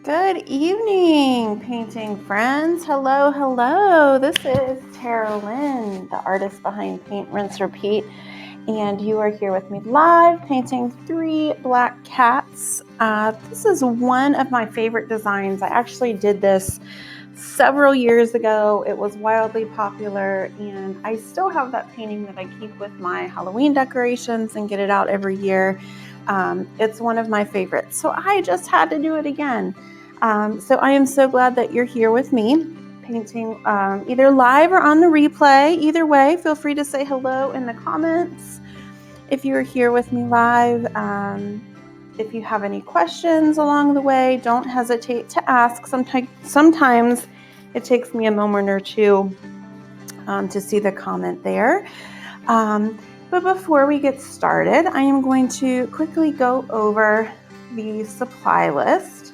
Good evening, painting friends. Hello, hello. This is Tara Lynn, the artist behind Paint, Rinse, Repeat, and you are here with me live painting 3 black cats. This is one of my favorite designs. I actually did this several years ago. It was wildly popular, and I still have that painting that I keep with my Halloween decorations and get it out every year. It's one of my favorites, so I just had to do it again. So I am so glad that you're here with me painting either live or on the replay. Either way, feel free to say hello in the comments if you're here with me live. If you have any questions along the way, don't hesitate to ask. Sometimes it takes me a moment or two to see the comment there. But before we get started, I am going to quickly go over the supply list.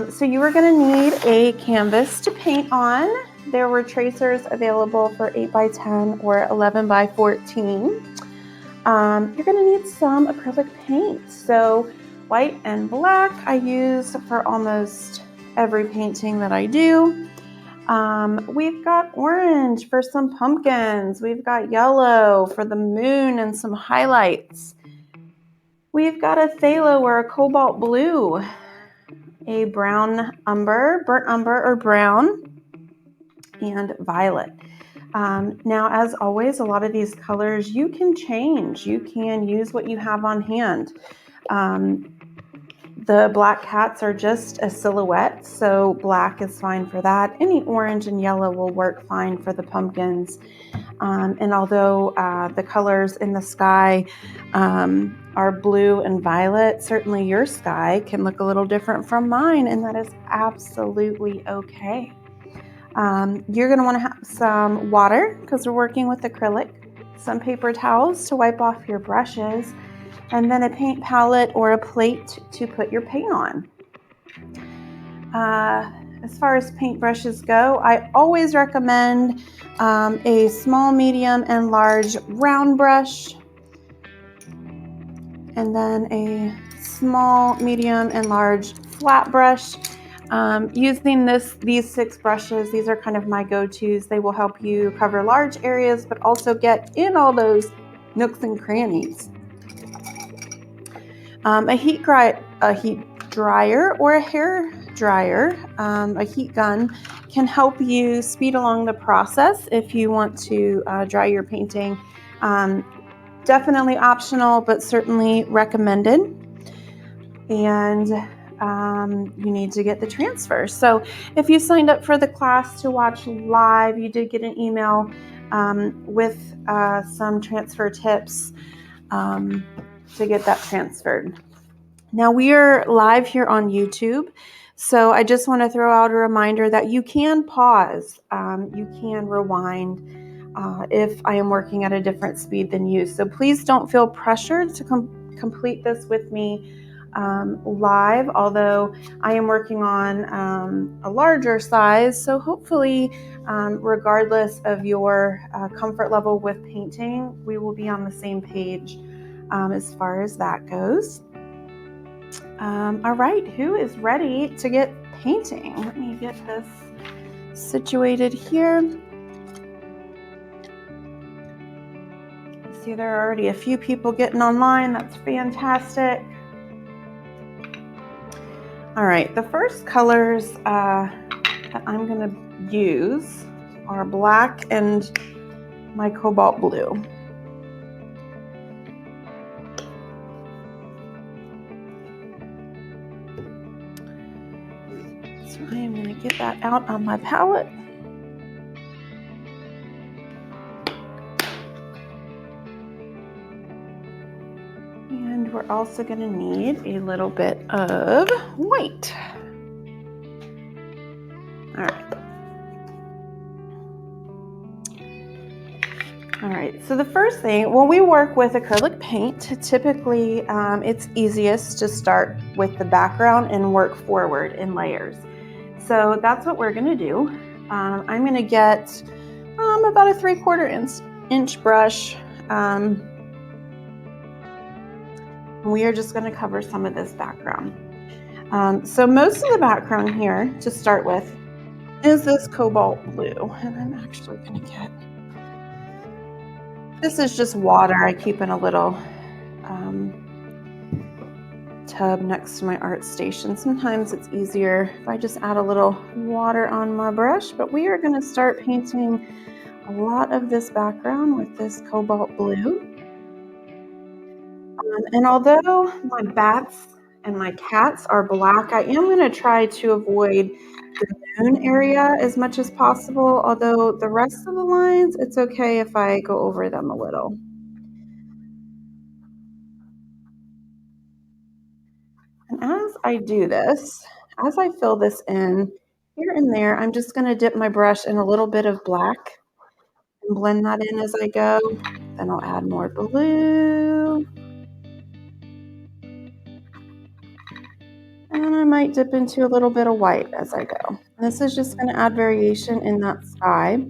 So you are going to need a canvas to paint on. There were tracers available for 8x10 or 11x14. You're going to need some acrylic paint. So white and black I use for almost every painting that I do. We've got orange for some pumpkins. We've got yellow for the moon and some highlights. We've got a phthalo or a cobalt blue, a brown umber, burnt umber or brown, and violet. Now, as always, a lot of these colors you can change. You can use what you have on hand. The black cats are just a silhouette, so black is fine for that. Any orange and yellow will work fine for the pumpkins. And although the colors in the sky are blue and violet, certainly your sky can look a little different from mine, and that is absolutely okay. You're going to want to have some water because we're working with acrylic, some paper towels to wipe off your brushes, and then a paint palette or a plate to put your paint on. As far as paint brushes go, I always recommend a small, medium, and large round brush, and then a small, medium, and large flat brush. Using these 6 brushes, these are kind of my go-tos. They will help you cover large areas, but also get in all those nooks and crannies. A heat dryer or a hair dryer, a heat gun, can help you speed along the process if you want to dry your painting. Definitely optional, but certainly recommended. And you need to get the transfer. So if you signed up for the class to watch live, you did get an email with some transfer tips to get that transferred. Now we are live here on YouTube, so I just want to throw out a reminder that you can pause, you can rewind if I am working at a different speed than you. So please don't feel pressured to complete this with me live, although I am working on a larger size. So hopefully, regardless of your comfort level with painting, we will be on the same page as far as that goes. All right, who is ready to get painting? Let me get this situated here. See, there are already a few people getting online. That's fantastic. All right, the first colors that I'm going to use are black and my cobalt blue. So I am going to get that out on my palette. And we're also going to need a little bit of white. All right. All right, so the first thing, when we work with acrylic paint, typically it's easiest to start with the background and work forward in layers. So that's what we're going to do. I'm going to get about a 3/4 inch brush. We are just going to cover some of this background. So most of the background here, to start with, is this cobalt blue. And I'm actually going to get, this is just water I keep in a little tub next to my art station. Sometimes it's easier if I just add a little water on my brush, but we are going to start painting a lot of this background with this cobalt blue. And although my bats and my cats are black, I am going to try to avoid the moon area as much as possible, although the rest of the lines, it's okay if I go over them a little. And as I do this, as I fill this in, here and there, I'm just going to dip my brush in a little bit of black and blend that in as I go. Then I'll add more blue. And I might dip into a little bit of white as I go. And this is just going to add variation in that sky.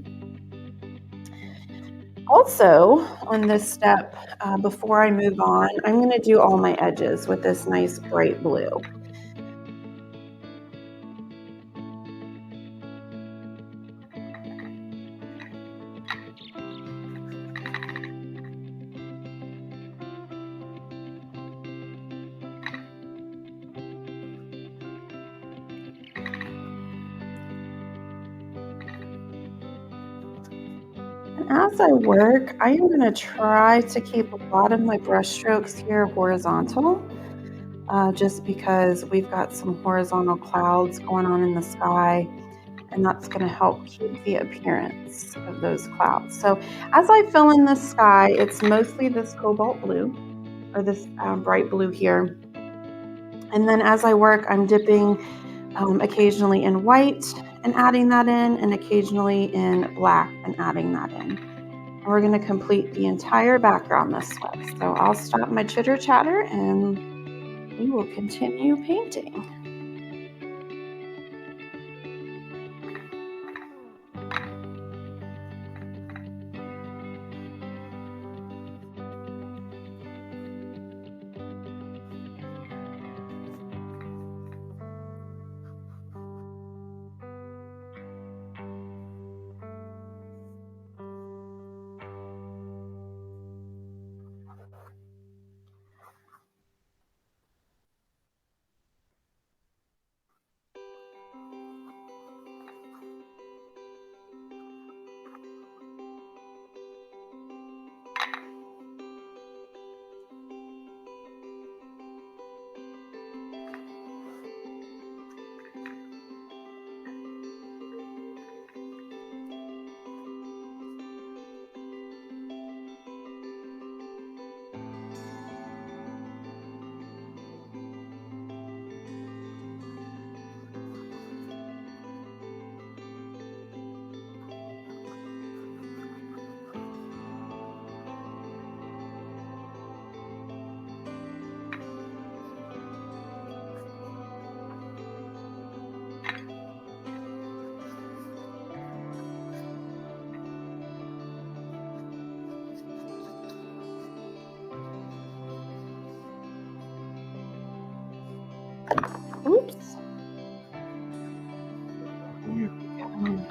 Also, on this step, before I move on, I'm going to do all my edges with this nice bright blue. As I work, I am going to try to keep a lot of my brush strokes here horizontal, just because we've got some horizontal clouds going on in the sky, and that's going to help keep the appearance of those clouds. So as I fill in the sky, it's mostly this cobalt blue, or this bright blue here. And then as I work, I'm dipping occasionally in white and adding that in, and occasionally in black and adding that in. And we're going to complete the entire background this way. So I'll stop my chitter chatter and we will continue painting. Oops. There we go.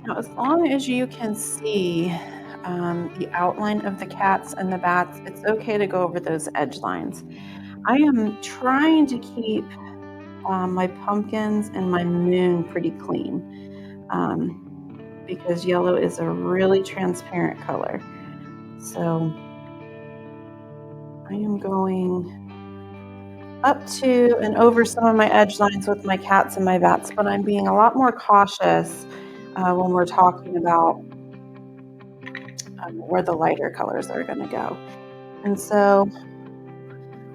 Now, as long as you can see the outline of the cats and the bats, it's okay to go over those edge lines. I am trying to keep my pumpkins and my moon pretty clean because yellow is a really transparent color. So I am going up to and over some of my edge lines with my cats and my bats, but I'm being a lot more cautious when we're talking about where the lighter colors are going to go. And so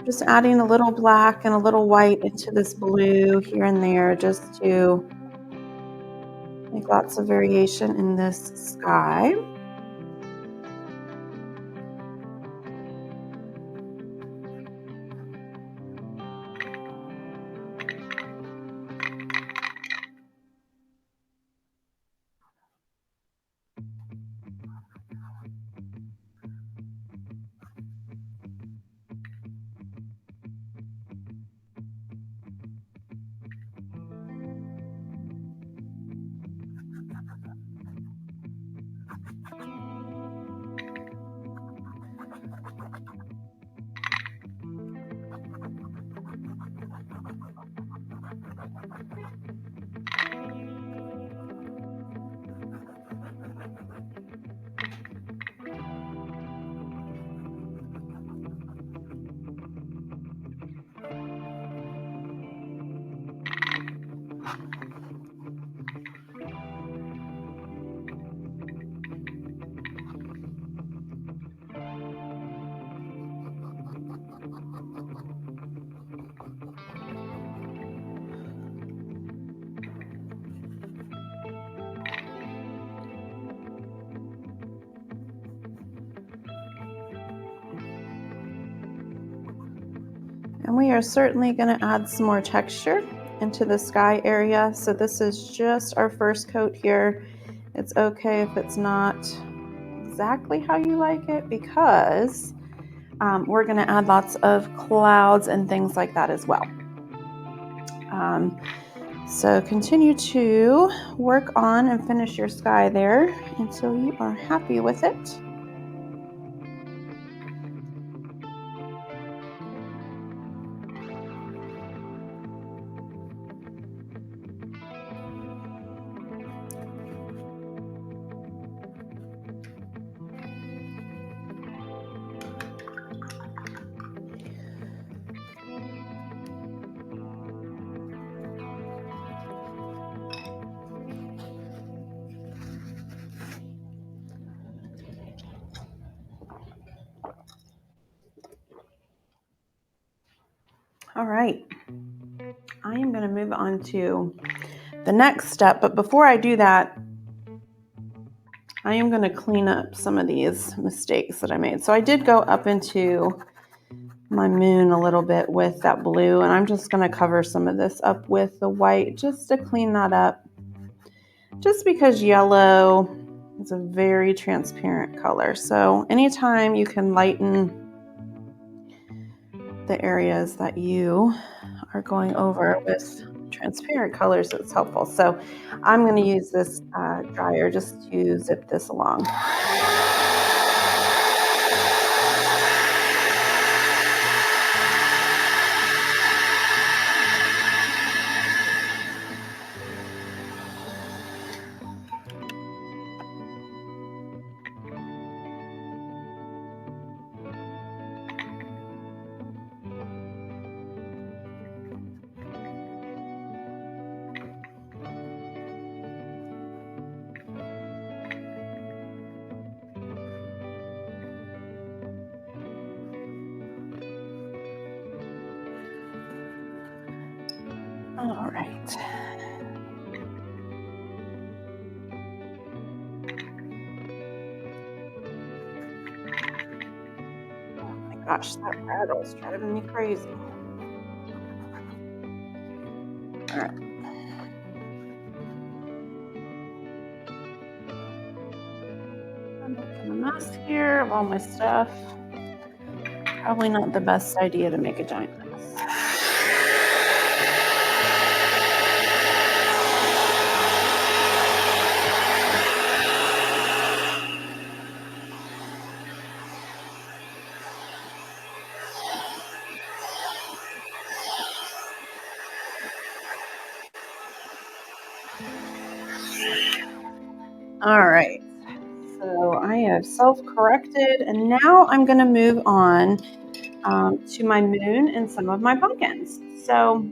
just adding a little black and a little white into this blue here and there just to make lots of variation in this sky. And we are certainly going to add some more texture into the sky area. So this is just our first coat here. It's okay if it's not exactly how you like it because we're going to add lots of clouds and things like that as well. So continue to work on and finish your sky there until you are happy with it. All right, I am going to move on to the next step, but before I do that, I am going to clean up some of these mistakes that I made. So I did go up into my moon a little bit with that blue, and I'm just going to cover some of this up with the white just to clean that up. Just because yellow is a very transparent color. So anytime you can lighten the areas that you are going over with transparent colors, it's helpful. So I'm going to use this dryer just to zip this along. All right. Oh my gosh, that rattle's driving me crazy. All right. I'm making a mess here of all my stuff. Probably not the best idea to make a giant mess. All right. So I have self-corrected, and now I'm going to move on to my moon and some of my pumpkins. So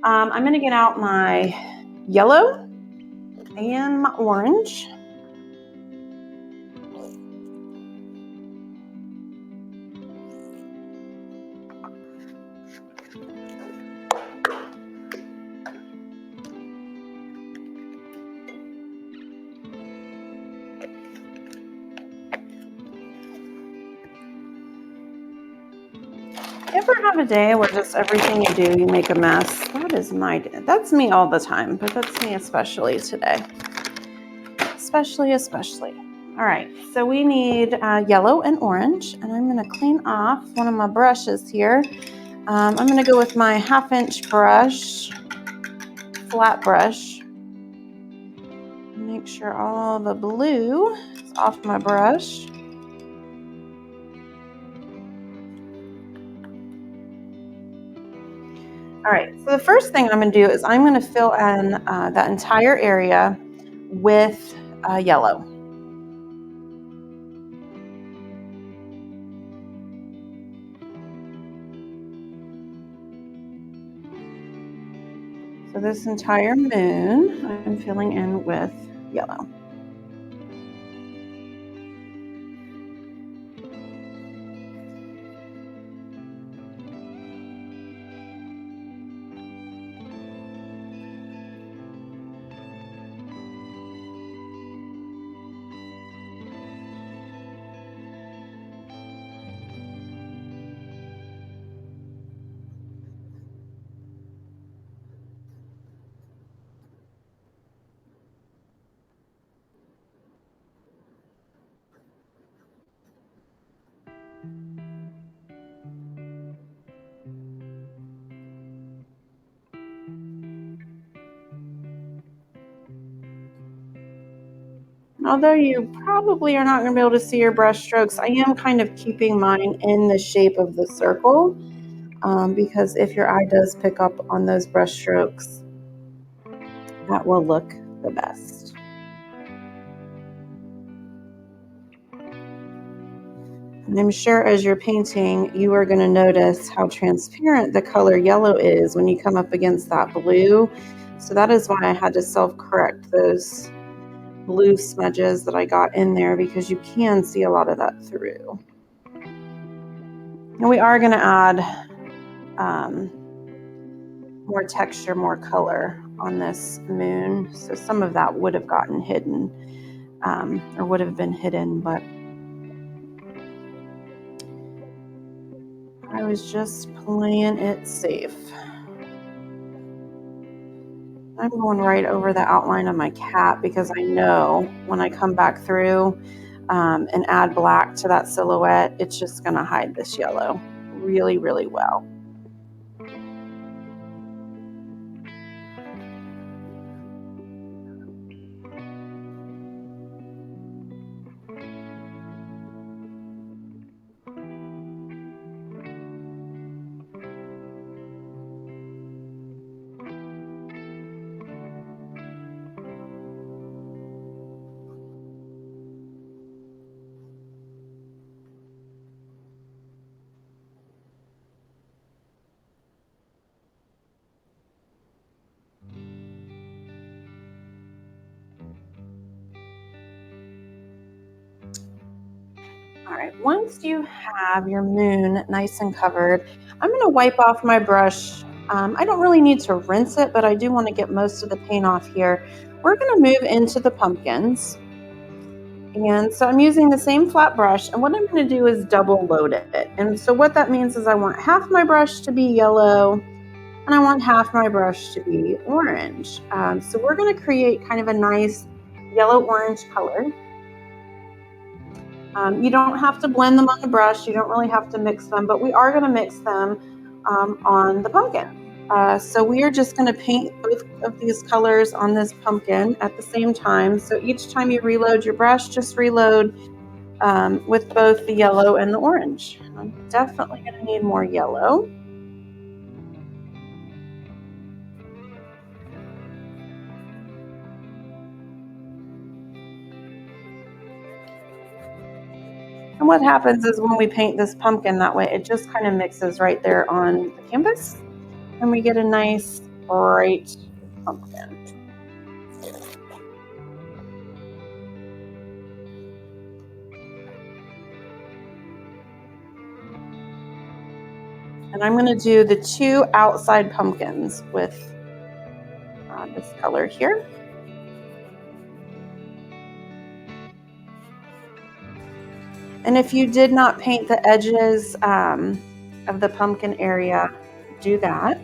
I'm going to get out my yellow and my orange. Ever have a day where just everything you do, you make a mess? That is my day. That's me all the time, but that's me especially today. Especially. All right, so we need yellow and orange, and I'm going to clean off one of my brushes here. I'm going to go with my 1/2-inch brush, flat brush. Make sure all the blue is off my brush. All right, so the first thing I'm going to do is I'm going to fill in that entire area with yellow. So this entire moon I'm filling in with yellow. Although you probably are not going to be able to see your brush strokes, I am kind of keeping mine in the shape of the circle because if your eye does pick up on those brush strokes, that will look the best. And I'm sure as you're painting, you are going to notice how transparent the color yellow is when you come up against that blue. So that is why I had to self-correct those blue smudges that I got in there, because you can see a lot of that through. And we are going to add more texture, more color on this moon. So some of that would have gotten hidden or would have been hidden, but I was just playing it safe. I'm going right over the outline of my cat because I know when I come back through and add black to that silhouette, it's just going to hide this yellow really, really well. All right, once you have your moon nice and covered, I'm going to wipe off my brush. I don't really need to rinse it, but I do want to get most of the paint off here. We're going to move into the pumpkins. And so I'm using the same flat brush, and what I'm going to do is double load it. And so what that means is I want half my brush to be yellow, and I want half my brush to be orange. So we're going to create kind of a nice yellow-orange color. You don't have to blend them on the brush. You don't really have to mix them, but we are going to mix them on the pumpkin. So we are just going to paint both of these colors on this pumpkin at the same time. So each time you reload your brush, just reload with both the yellow and the orange. I'm definitely going to need more yellow. And what happens is when we paint this pumpkin that way, it just kind of mixes right there on the canvas, and we get a nice bright pumpkin. And I'm going to do the 2 outside pumpkins with this color here. And if you did not paint the edges of the pumpkin area, do that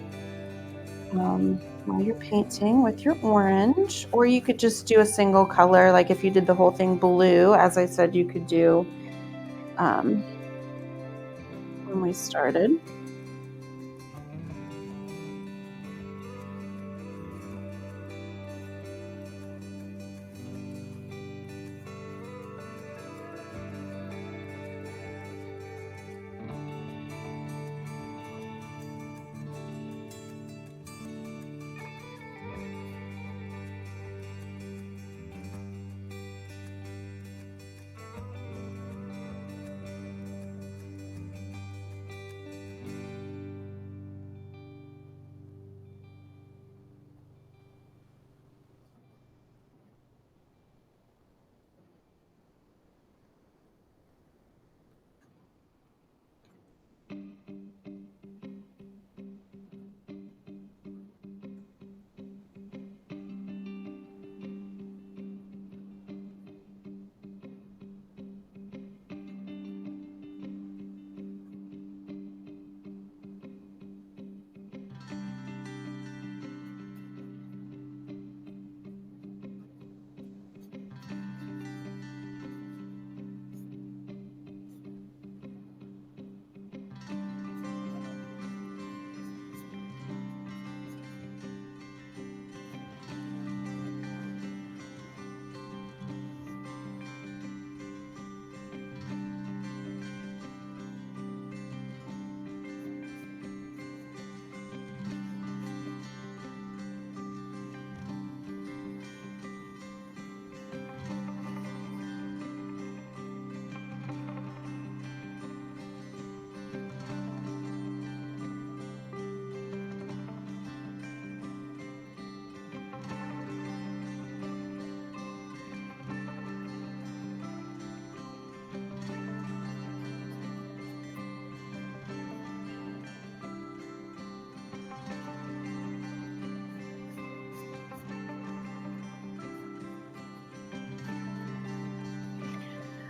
while you're painting with your orange. Or you could just do a single color, like if you did the whole thing blue, as I said, you could do when we started.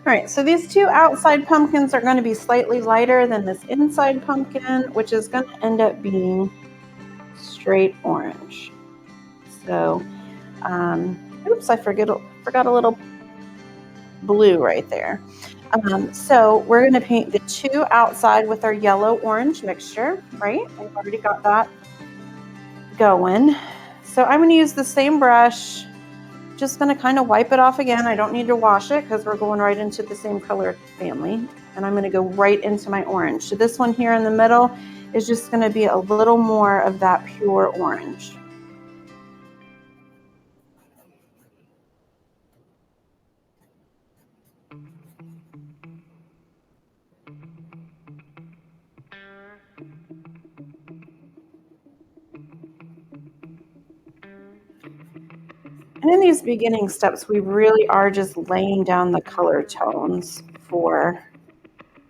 All right, so these 2 outside pumpkins are going to be slightly lighter than this inside pumpkin, which is going to end up being straight orange. So, oops, I forgot a little blue right there. So we're going to paint the 2 outside with our yellow-orange mixture, right? I've already got that going. So I'm going to use the same brush. Just going to kind of wipe it off again. I don't need to wash it because we're going right into the same color family. And I'm going to go right into my orange. So this one here in the middle is just going to be a little more of that pure orange. And in these beginning steps, we really are just laying down the color tones for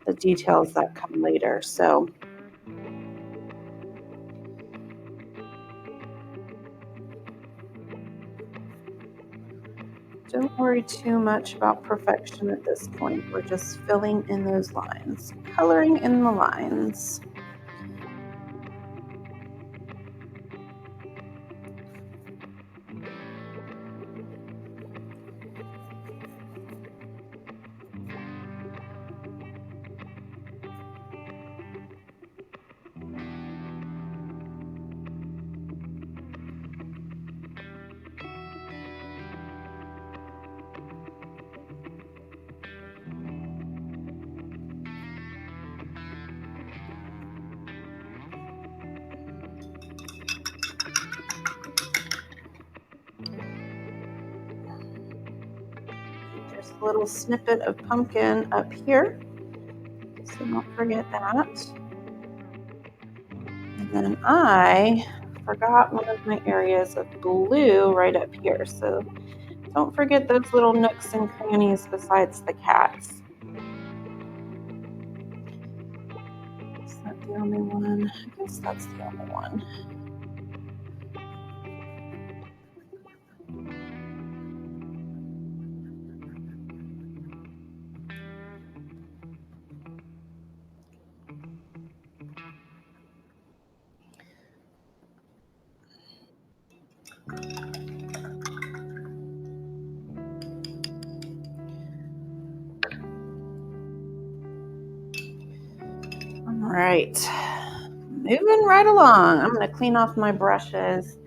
the details that come later. So don't worry too much about perfection at this point. We're just filling in those lines, coloring in the lines. There's a little snippet of pumpkin up here, so don't forget that. And then I forgot one of my areas of blue right up here, so don't forget those little nooks and crannies besides the cats. Is that the only one? I guess that's the only one. All right, moving right along. I'm going to clean off my brushes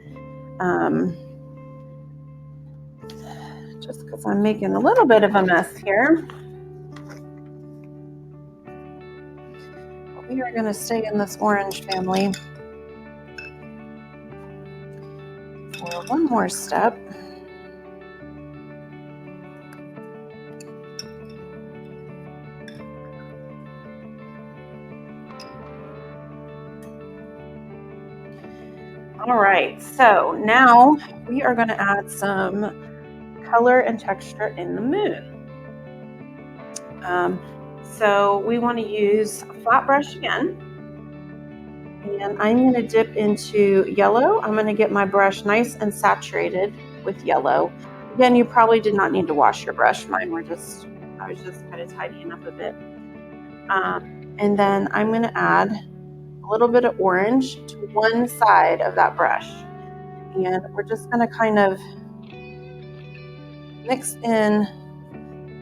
just because I'm making a little bit of a mess here. We are going to stay in this orange family for one more step. All right, so now we are going to add some color and texture in the moon. So we want to use a flat brush again, and I'm going to dip into yellow. I'm going to get my brush nice and saturated with yellow. Again, you probably did not need to wash your brush. Mine were I was just kind of tidying up a bit. And then I'm going to add a little bit of orange to one side of that brush. And we're just going to kind of mix in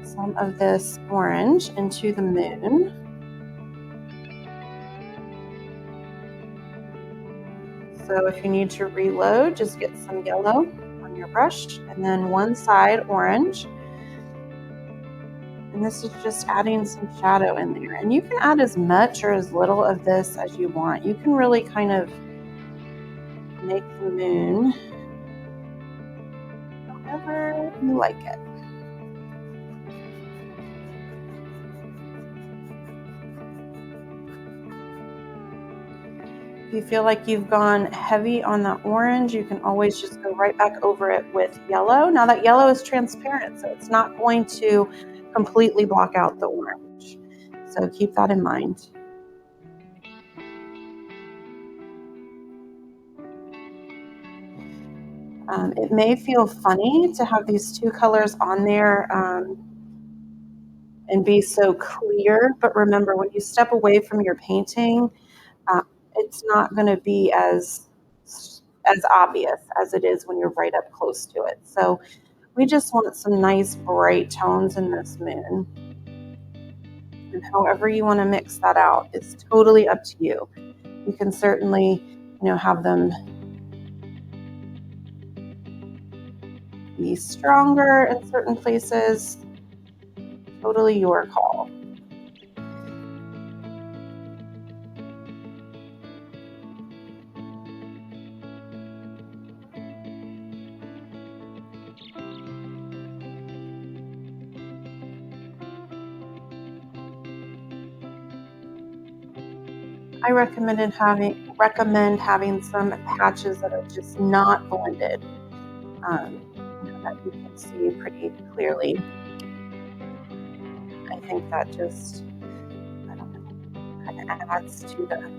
some of this orange into the moon. So if you need to reload, just get some yellow on your brush and then one side orange. And this is just adding some shadow in there. And you can add as much or as little of this as you want. You can really kind of make the moon however you like it. If you feel like you've gone heavy on the orange, you can always just go right back over it with yellow. Now that yellow is transparent, so it's not going to completely block out the orange. So keep that in mind. It may feel funny to have these two colors on there and be so clear, but remember when you step away from your painting, it's not going to be as obvious as it is when you're right up close to it. So we just want some nice bright tones in this moon. And however you want to mix that out is totally up to you. You can certainly, have them be stronger in certain places. Totally your call. I recommend having some patches that are just not blended, that you can see pretty clearly. I think that just, I don't know, kind of adds to the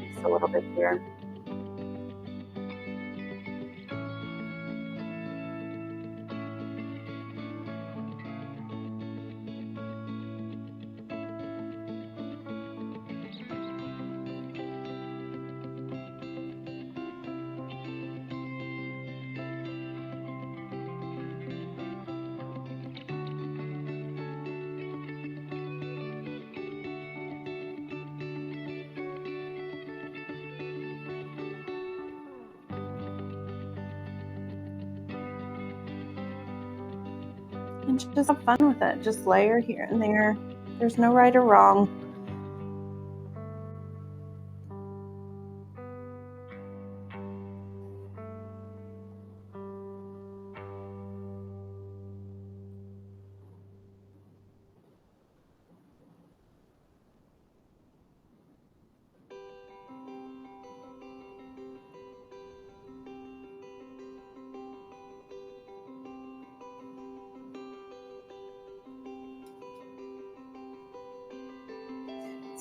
piece a little bit here. And just have fun with it. Just layer here and there. There's no right or wrong.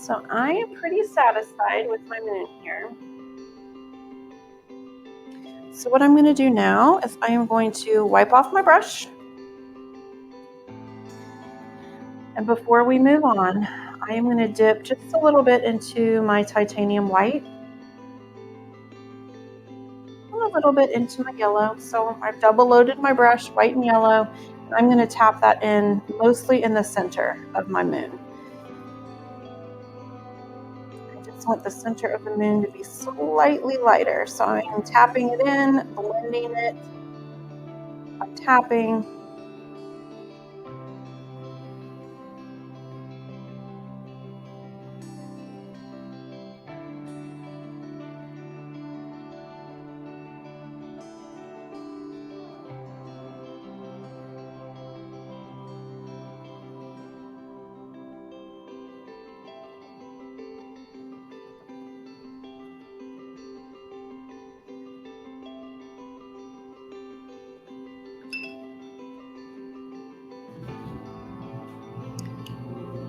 So I am pretty satisfied with my moon here. So what I'm going to do now is I am going to wipe off my brush. And before we move on, I am going to dip just a little bit into my titanium white and a little bit into my yellow. So I've double loaded my brush, white and yellow. And I'm going to tap that in mostly in the center of my moon. I just want the center of the moon to be slightly lighter. So I'm tapping it in, blending it. I'm tapping.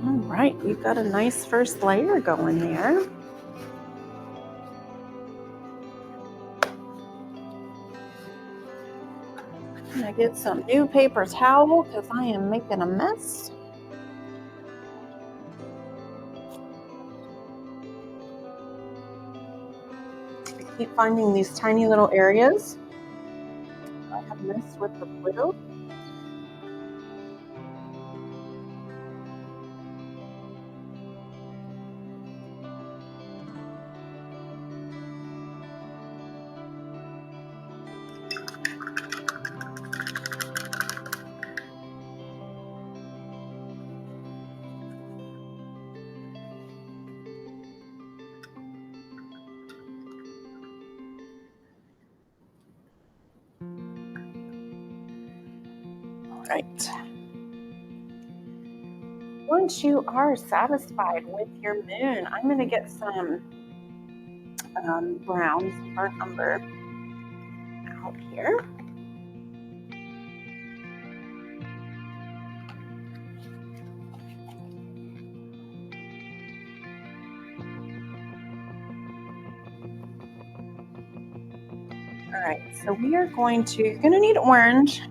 All right, we've got a nice first layer going there. I'm gonna get some new paper towel because I am making a mess. I keep finding these tiny little areas. I have messed with the blue. All right. Once you are satisfied with your moon, I'm going to get some brown, some burnt umber out here. All right, so we are going to, you're going to need orange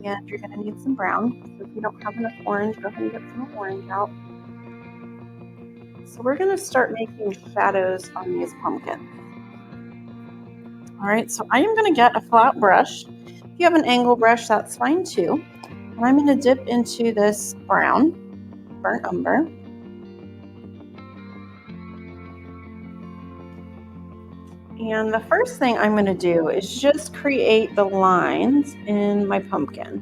and you're going to need some brown. So if you don't have enough orange, go ahead and get some orange out. So we're going to start making shadows on these pumpkins. All right, so I am going to get a flat brush. If you have an angle brush, that's fine too. And I'm going to dip into this brown, burnt umber. And the first thing I'm going to do is just create the lines in my pumpkin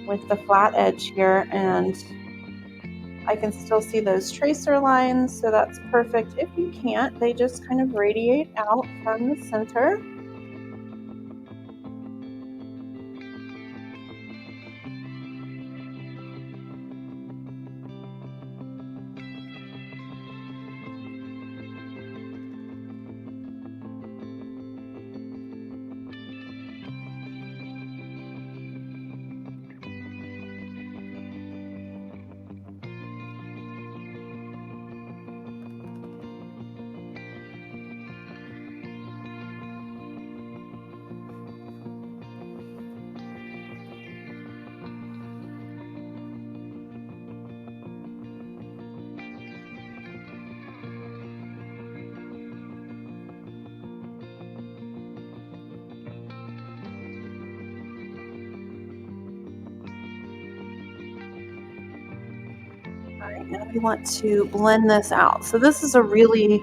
with the flat edge here, and I can still see those tracer lines, so that's perfect. If you can't, they just kind of radiate out from the center. All right, now we want to blend this out. So this is a really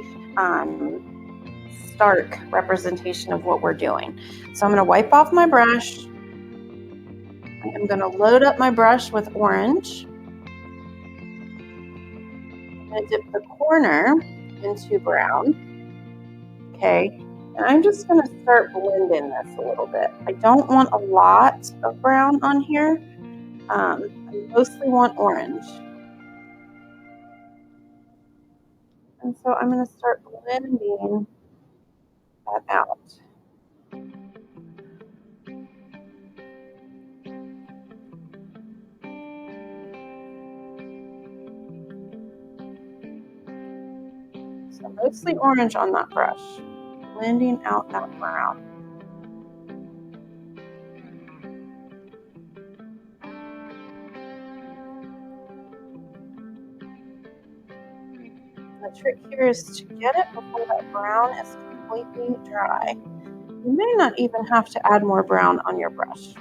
stark representation of what we're doing. So I'm going to wipe off my brush. I'm going to load up my brush with orange. I'm going to dip the corner into brown. Okay, and I'm just going to start blending this a little bit. I don't want a lot of brown on here. I mostly want orange. And so I'm going to start blending that out. So mostly orange on that brush, blending out that brown. The trick here is to get it before that brown is completely dry. You may not even have to add more brown on your brush.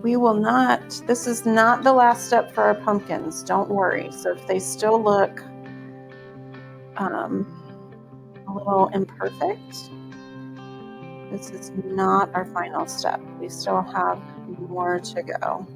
We will not, this is not the last step for our pumpkins, don't worry. So if they still look a little imperfect, this is not our final step. We still have more to go.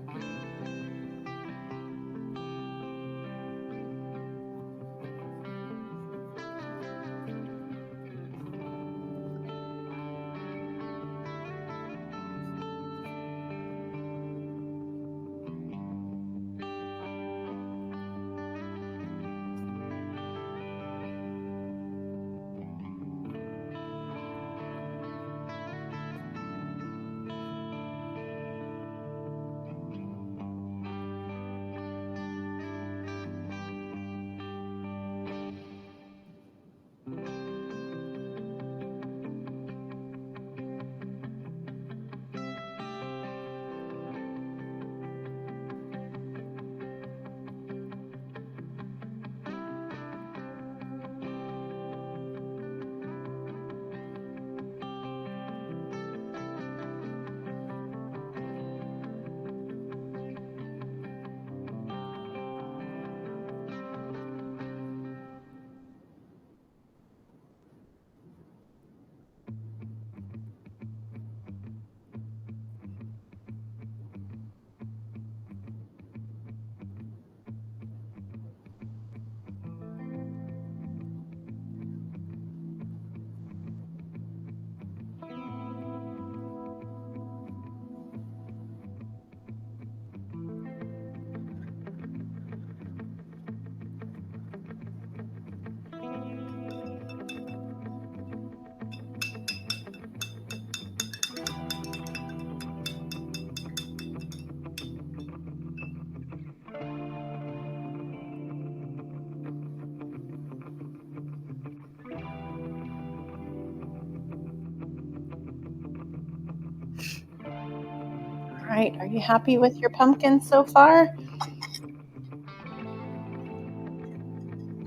All right, are you happy with your pumpkin so far? I'm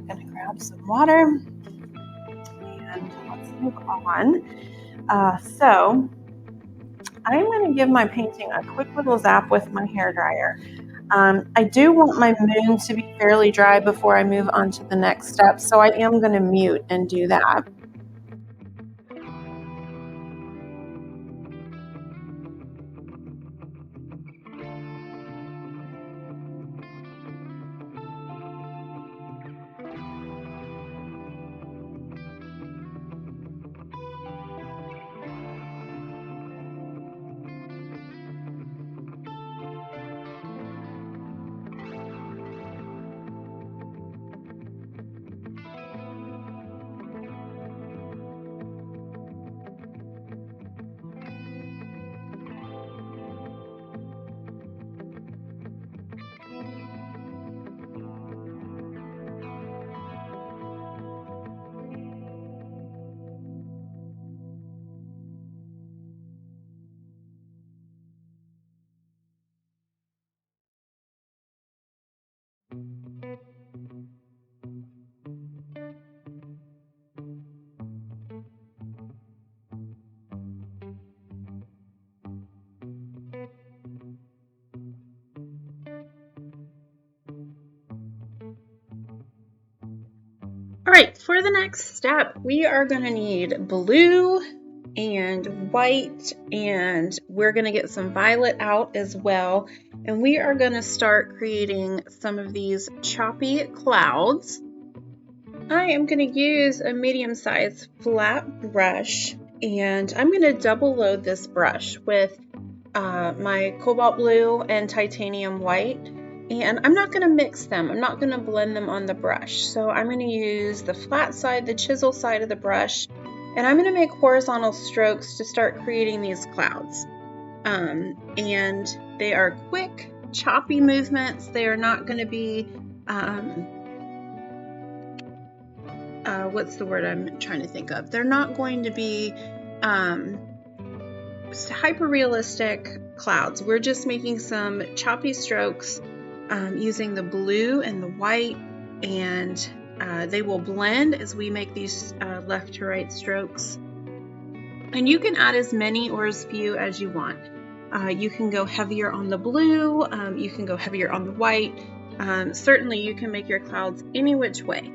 gonna grab some water and let's move on. So I'm gonna give my painting a quick little zap with my hairdryer. I do want my moon to be fairly dry before I move on to the next step, so I am gonna mute and do that. All right, for the next step, we are going to need blue and white, and we're going to get some violet out as well. And we are going to start creating some of these choppy clouds. I am going to use a medium-sized flat brush, and I'm going to double load this brush with my cobalt blue and titanium white, and I'm not going to mix them. I'm not going to blend them on the brush. So I'm going to use the flat side, the chisel side of the brush, and I'm going to make horizontal strokes to start creating these clouds. And they are quick, choppy movements. They are not going to be what's the word I'm trying to think of? They're not going to be hyper-realistic clouds. We're just making some choppy strokes using the blue and the white, and they will blend as we make these left to right strokes. And you can add as many or as few as you want. You can go heavier on the blue, you can go heavier on the white. Certainly you can make your clouds any which way.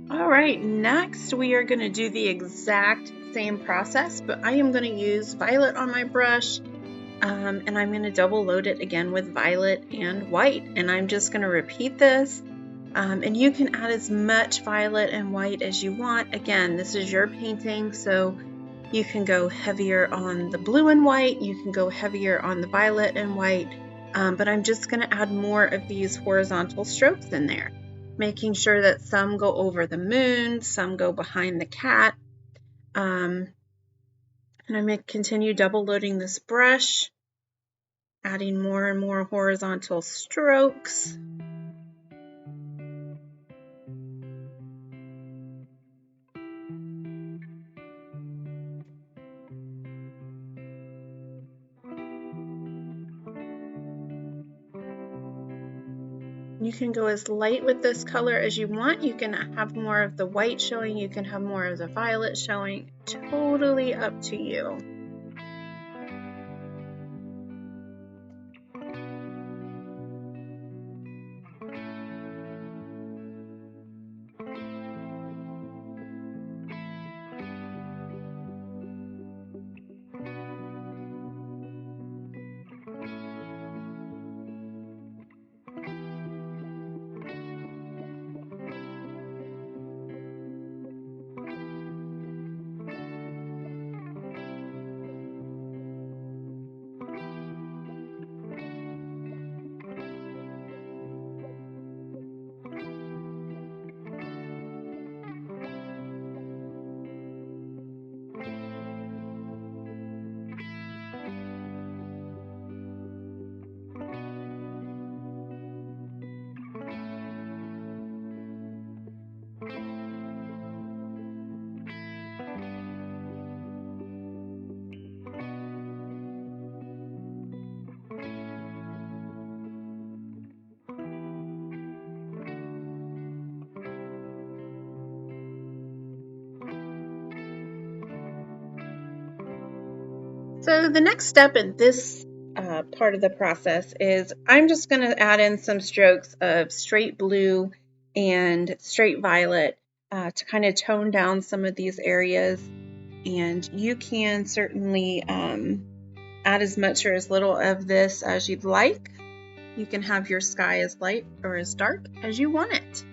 All right, next we are going to do the exact same process, but I am going to use violet on my brush, and I'm going to double load it again with violet and white, and I'm just going to repeat this, and you can add as much violet and white as you want. Again, this is your painting, so you can go heavier on the blue and white, you can go heavier on the violet and white, but I'm just going to add more of these horizontal strokes in there, making sure that some go over the moon, some go behind the cat. And I'm going to continue double loading this brush, adding more and more horizontal strokes. You can go as light with this color as you want. You can have more of the white showing, you can have more of the violet showing, totally up to you. So the next step in this part of the process is I'm just going to add in some strokes of straight blue and straight violet to kind of tone down some of these areas. And you can certainly add as much or as little of this as you'd like. You can have your sky as light or as dark as you want it.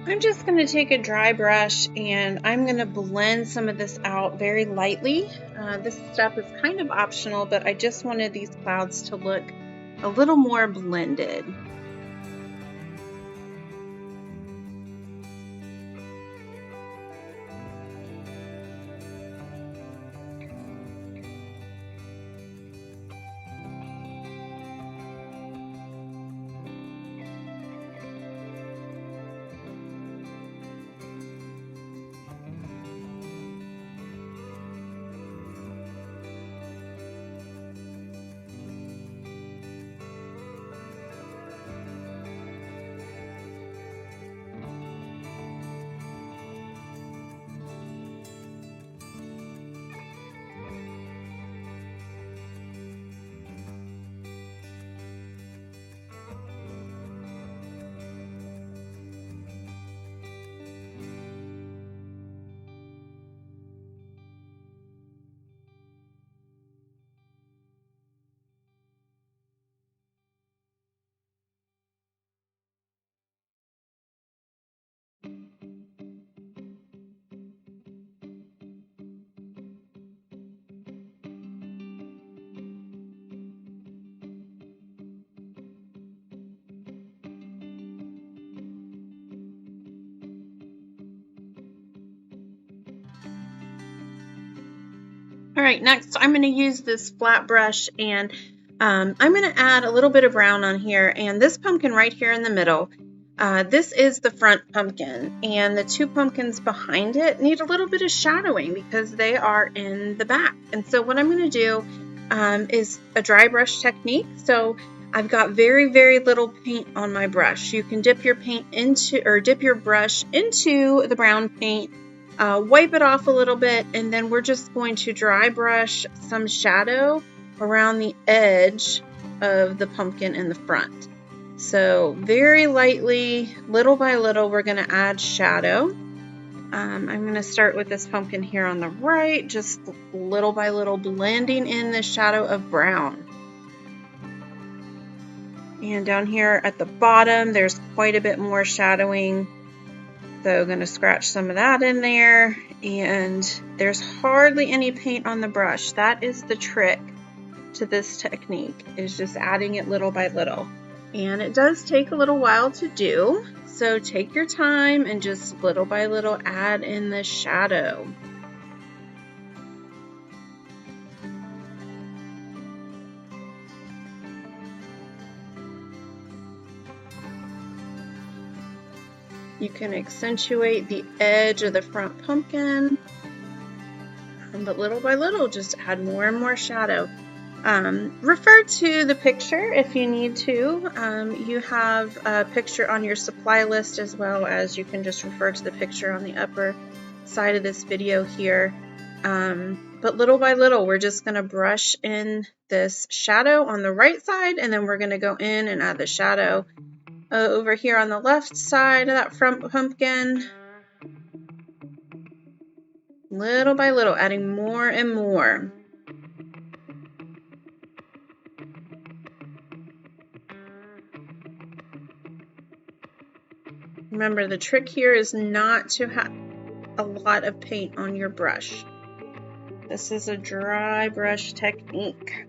I'm just going to take a dry brush and I'm going to blend some of this out very lightly. This step is kind of optional, but I just wanted these clouds to look a little more blended. All right, next I'm going to use this flat brush and I'm going to add a little bit of brown on here, and this pumpkin right here in the middle, this is the front pumpkin, and the two pumpkins behind it need a little bit of shadowing because they are in the back. And so what I'm going to do is a dry brush technique. So I've got very, very little paint on my brush. You can dip your brush into the brown paint, wipe it off a little bit, and then we're just going to dry brush some shadow around the edge of the pumpkin in the front. So very lightly, little by little, we're going to add shadow. I'm going to start with this pumpkin here on the right, just little by little blending in the shadow of brown. And down here at the bottom, there's quite a bit more shadowing. So I'm going to scratch some of that in there, and there's hardly any paint on the brush. That is the trick to this technique, is just adding it little by little. And it does take a little while to do, so take your time and just little by little add in the shadow. You can accentuate the edge of the front pumpkin, but little by little, just add more and more shadow. Refer to the picture if you need to. You have a picture on your supply list, as well as you can just refer to the picture on the upper side of this video here. But little by little, we're just going to brush in this shadow on the right side, and then we're going to go in and add the shadow over here on the left side of that front pumpkin. Little by little, adding more and more. Remember, the trick here is not to have a lot of paint on your brush. This is a dry brush technique.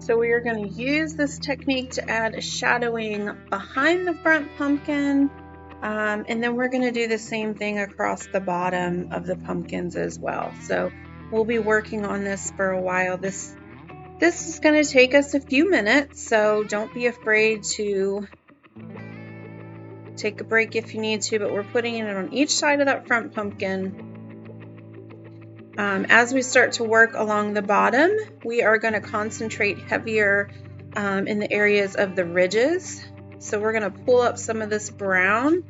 So we are going to use this technique to add a shadowing behind the front pumpkin, and then we're going to do the same thing across the bottom of the pumpkins as well. So we'll be working on this for a while. This is going to take us a few minutes, so don't be afraid to take a break if you need to, but we're putting it on each side of that front pumpkin. As we start to work along the bottom, we are going to concentrate heavier in the areas of the ridges. So we're going to pull up some of this brown,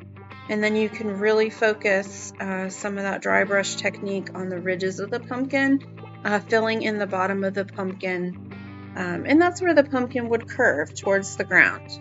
and then you can really focus some of that dry brush technique on the ridges of the pumpkin, filling in the bottom of the pumpkin. And that's where the pumpkin would curve towards the ground.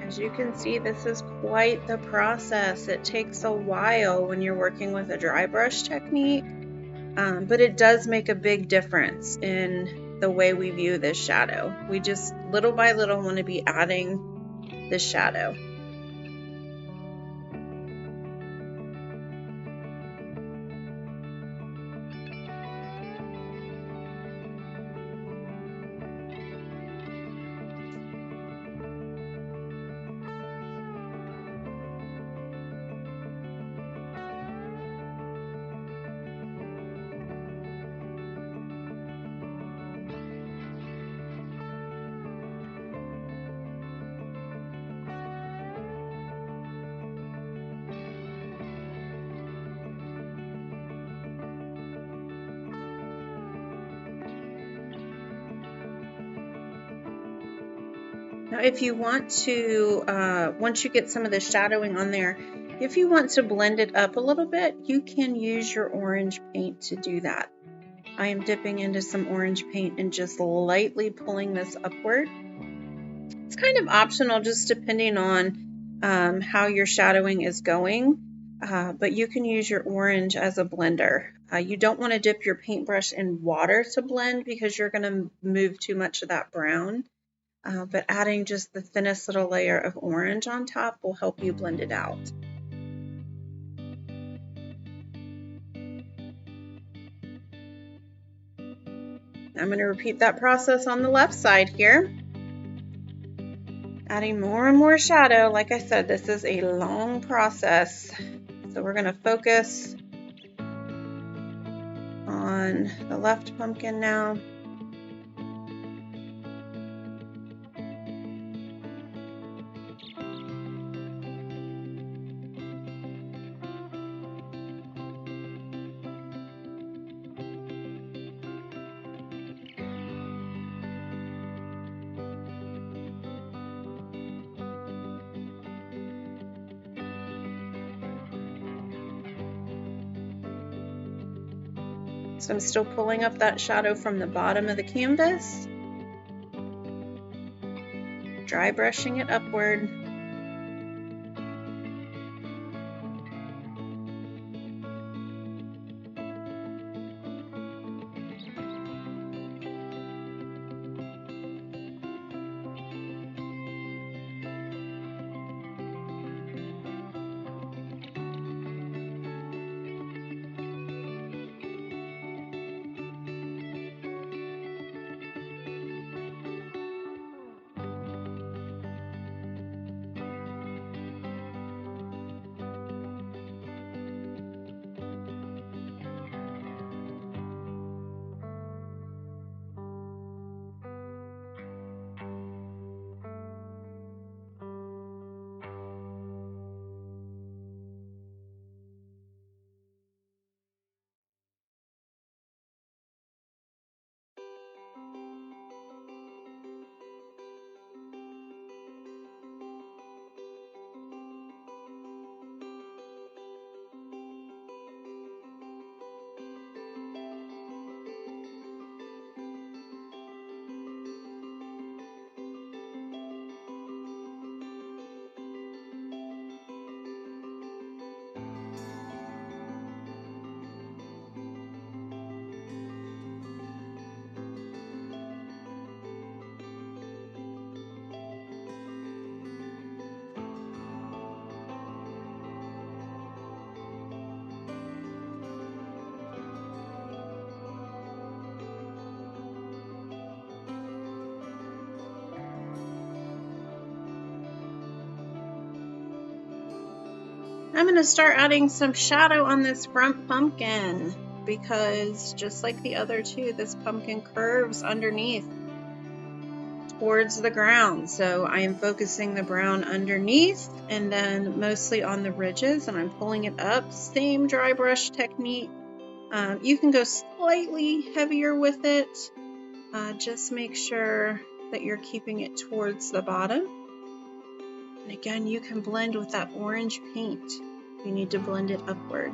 As you can see, this is quite the process. It takes a while when you're working with a dry brush technique, but it does make a big difference in the way we view this shadow. We just little by little want to be adding the shadow. Now, if you want to, once you get some of the shadowing on there, if you want to blend it up a little bit, you can use your orange paint to do that. I am dipping into some orange paint and just lightly pulling this upward. It's kind of optional, just depending on how your shadowing is going, but you can use your orange as a blender. You don't want to dip your paintbrush in water to blend because you're going to move too much of that brown. But adding just the thinnest little layer of orange on top will help you blend it out. I'm going to repeat that process on the left side here. Adding more and more shadow. Like I said, this is a long process. So we're going to focus on the left pumpkin now. So I'm still pulling up that shadow from the bottom of the canvas, dry brushing it upward. I'm going to start adding some shadow on this front pumpkin because just like the other two, this pumpkin curves underneath towards the ground. So I am focusing the brown underneath and then mostly on the ridges, and I'm pulling it up. Same dry brush technique. You can go slightly heavier with it. Just make sure that you're keeping it towards the bottom. And again, you can blend with that orange paint. You need to blend it upward.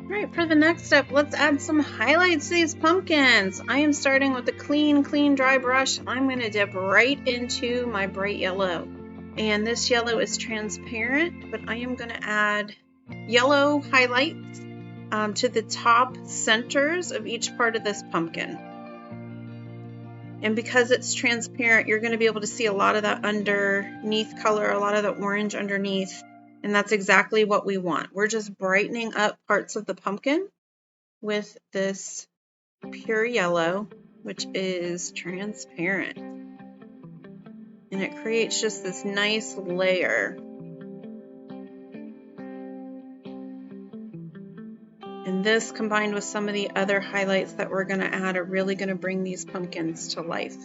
All right, for the next step, let's add some highlights to these pumpkins. I am starting with a clean, dry brush. I'm going to dip right into my bright yellow. And this yellow is transparent, but I am going to add yellow highlights to the top centers of each part of this pumpkin. And because it's transparent, you're going to be able to see a lot of that underneath color, a lot of the orange underneath. And that's exactly what we want. We're just brightening up parts of the pumpkin with this pure yellow, which is transparent. And it creates just this nice layer. And this combined with some of the other highlights that we're going to add are really going to bring these pumpkins to life.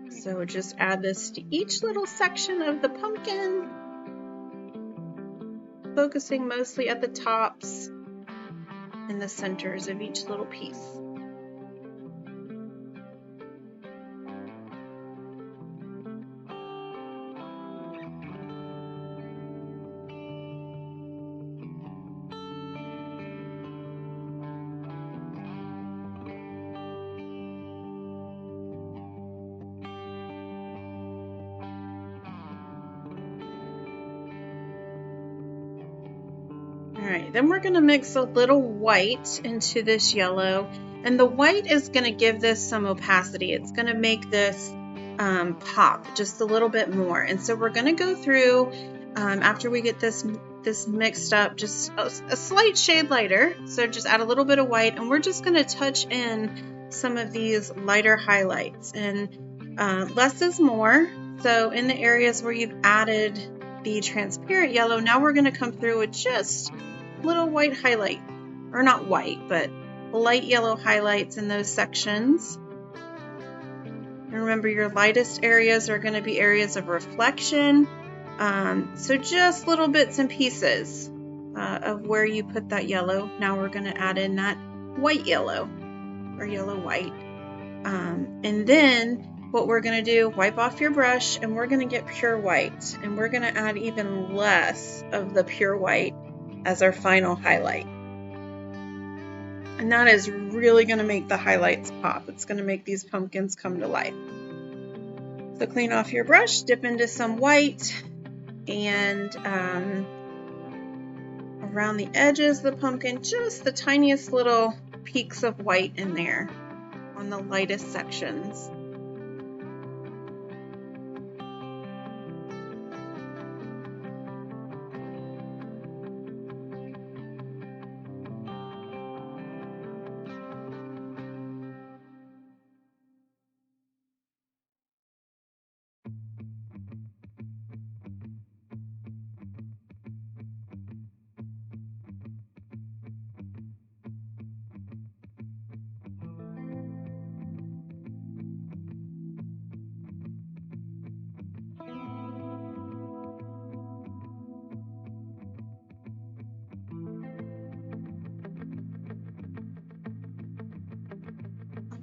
So just add this to each little section of the pumpkin, focusing mostly at the tops and the centers of each little piece. Alright, then we're going to mix a little white into this yellow, and the white is going to give this some opacity. It's going to make this pop just a little bit more. And so we're going to go through, after we get this mixed up, just a slight shade lighter. So just add a little bit of white, and we're just going to touch in some of these lighter highlights. And less is more. So in the areas where you've added the transparent yellow, now we're going to come through with just little white highlight, or not white, but light yellow highlights in those sections. And remember, your lightest areas are going to be areas of reflection. So just little bits and pieces of where you put that yellow. Now we're going to add in that white yellow, or yellow white. And then what we're going to do, wipe off your brush, and we're going to get pure white. And we're going to add even less of the pure white as our final highlight. And that is really going to make the highlights pop. It's going to make these pumpkins come to life. So clean off your brush, dip into some white, and around the edges of the pumpkin, just the tiniest little peaks of white in there on the lightest sections.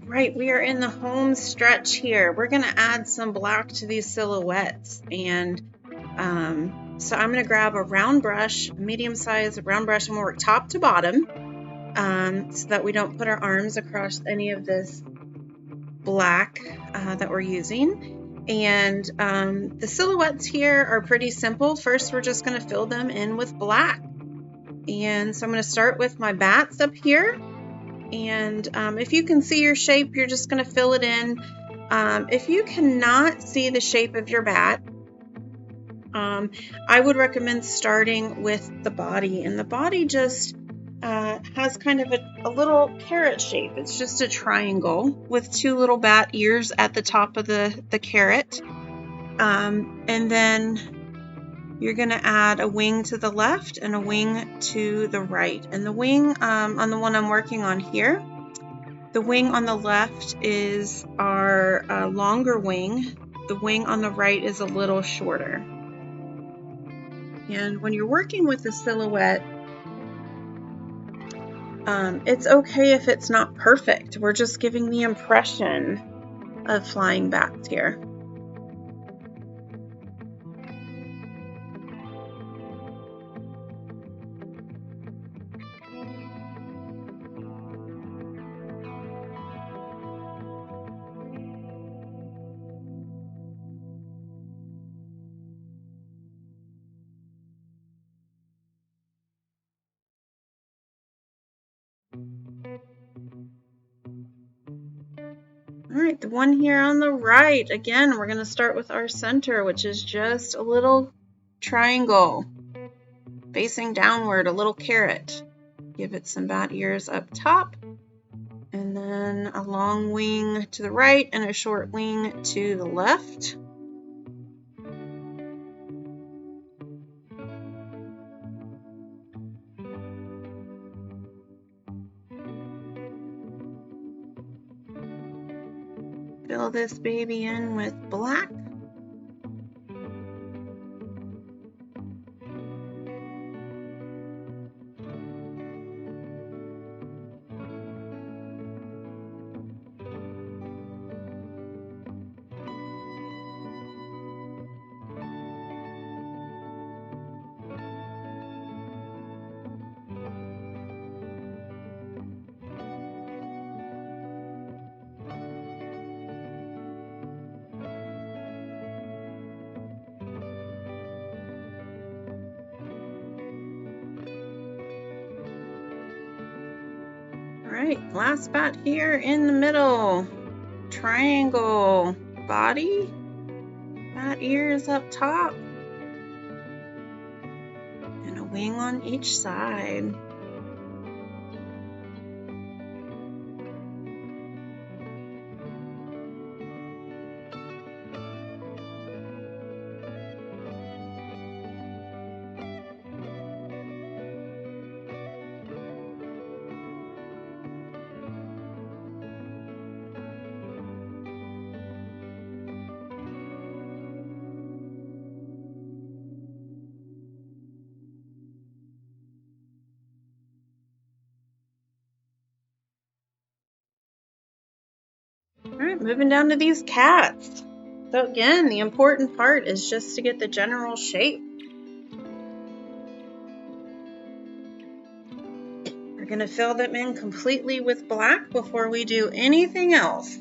Right, we are in the home stretch here. We're going to add some black to these silhouettes, and so I'm going to grab a round brush, medium size round brush, and we'll work top to bottom so that we don't put our arms across any of this black that we're using. And the silhouettes here are pretty simple. First, we're just going to fill them in with black. And so I'm going to start with my bats up here. And if you can see your shape, you're just going to fill it in. If you cannot see the shape of your bat, I would recommend starting with the body. And the body just has kind of a little carrot shape. It's just a triangle with two little bat ears at the top of the carrot. And then you're going to add a wing to the left and a wing to the right. And the wing on the one I'm working on here, the wing on the left is our longer wing. The wing on the right is a little shorter. And when you're working with the silhouette, it's okay if it's not perfect. We're just giving the impression of flying bats here. All right, the one here on the right, again, we're going to start with our center, which is just a little triangle facing downward, a little carrot. Give it some bat ears up top, and then a long wing to the right and a short wing to the left. Fill this baby in with black. All right, last spot here in the middle. Triangle body, bat ears up top, and a wing on each side. All right, moving down to these cats. So again, the important part is just to get the general shape. We're going to fill them in completely with black before we do anything else.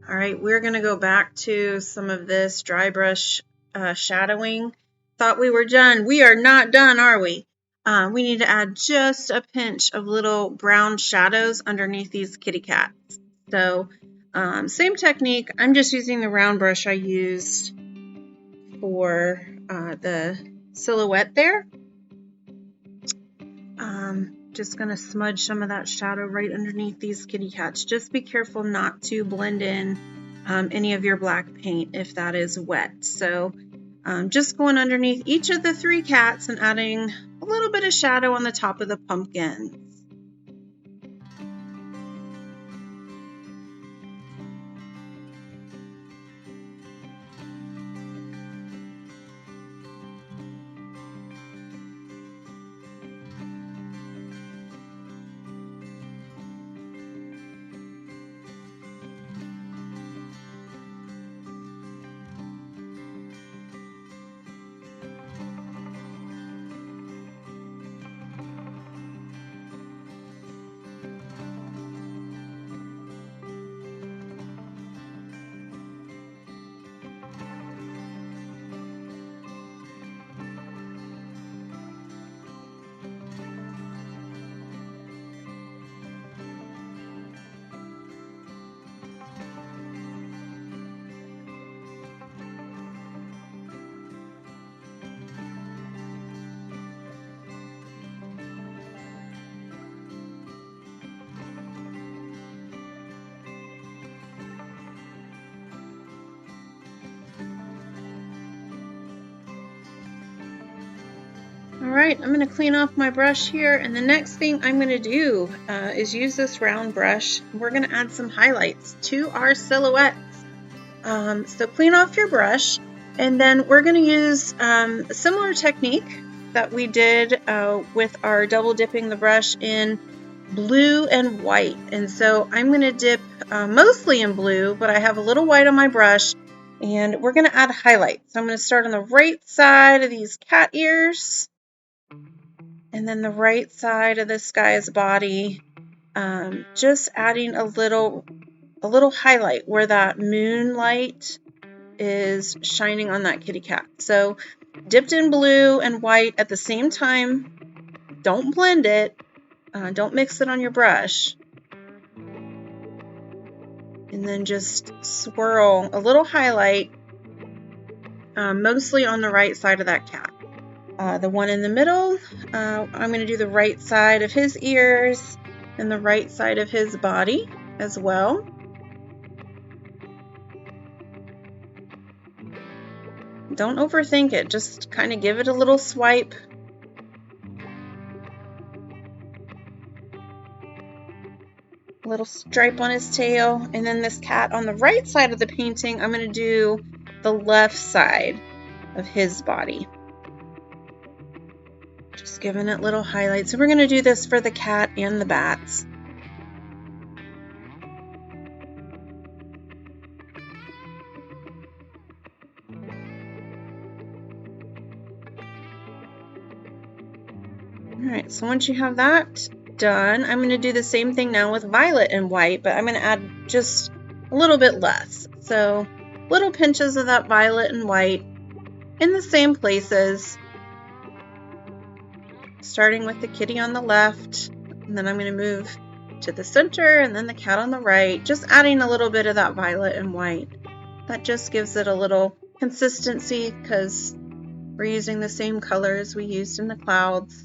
All right, we're going to go back to some of this dry brush shadowing. Thought we were done. We are not done, are we? We need to add just a pinch of little brown shadows underneath these kitty cats. So same technique. I'm just using the round brush I used for the silhouette there. Just going to smudge some of that shadow right underneath these kitty cats. Just be careful not to blend in any of your black paint if that is wet. So just going underneath each of the 3 cats and adding a little bit of shadow on the top of the pumpkins. All right, I'm going to clean off my brush here, and the next thing I'm going to do is use this round brush. We're going to add some highlights to our silhouettes. So clean off your brush, and then we're going to use a similar technique that we did with our double dipping the brush in blue and white. And so I'm going to dip mostly in blue, but I have a little white on my brush, and we're going to add highlights. So I'm going to start on the right side of these cat ears, and then the right side of this guy's body, just adding a little highlight where that moonlight is shining on that kitty cat. So dipped in blue and white at the same time. Don't blend it. Don't mix it on your brush. And then just swirl a little highlight, mostly on the right side of that cat. The one in the middle, I'm going to do the right side of his ears and the right side of his body as well. Don't overthink it, just kind of give it a little swipe. A little stripe on his tail, and then this cat on the right side of the painting, I'm going to do the left side of his body. Just giving it little highlights. So we're going to do this for the cat and the bats. Alright, so once you have that done, I'm going to do the same thing now with violet and white, but I'm going to add just a little bit less. So little pinches of that violet and white in the same places. Starting with the kitty on the left, and then I'm going to move to the center and then the cat on the right, just adding a little bit of that violet and white. That just gives it a little consistency because we're using the same colors we used in the clouds.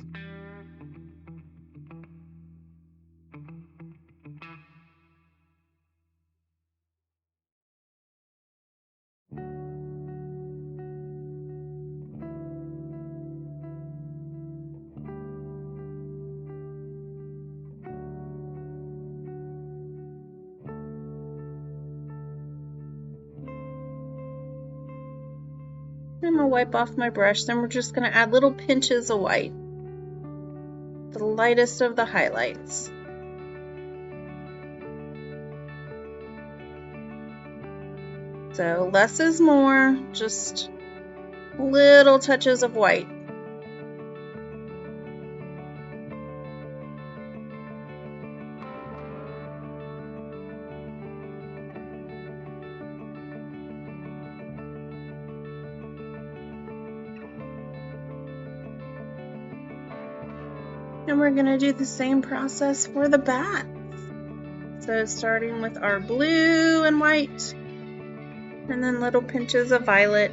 I'm going to wipe off my brush, then we're just going to add little pinches of white, the lightest of the highlights. So less is more, just little touches of white. And we're going to do the same process for the bats. So starting with our blue and white, and then little pinches of violet.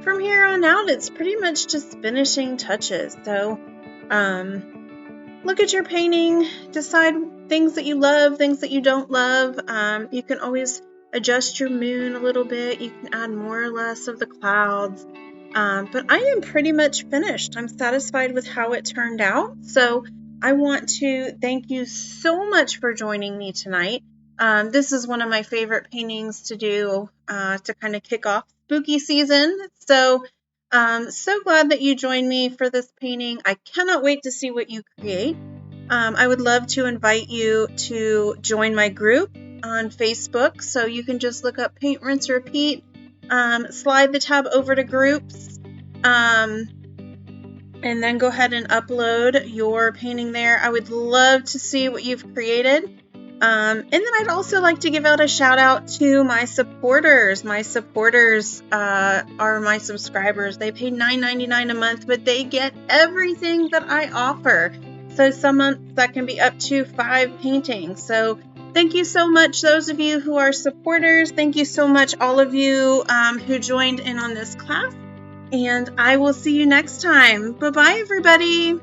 From here on out, it's pretty much just finishing touches. So look at your painting, decide things that you love, things that you don't love. You can always adjust your moon a little bit. You can add more or less of the clouds. But I am pretty much finished. I'm satisfied with how it turned out. So I want to thank you so much for joining me tonight. This is one of my favorite paintings to do to kind of kick off spooky season. So so glad that you joined me for this painting. I cannot wait to see what you create. I would love to invite you to join my group on Facebook. So you can just look up Paint, Rinse, Repeat, slide the tab over to groups, and then go ahead and upload your painting there. I would love to see what you've created. And then I'd also like to give out a shout out to my supporters. My supporters are my subscribers. They pay $9.99 a month, but they get everything that I offer. So some months that can be up to 5 paintings. So thank you so much, those of you who are supporters. Thank you so much, all of you who joined in on this class. And I will see you next time. Bye-bye, everybody.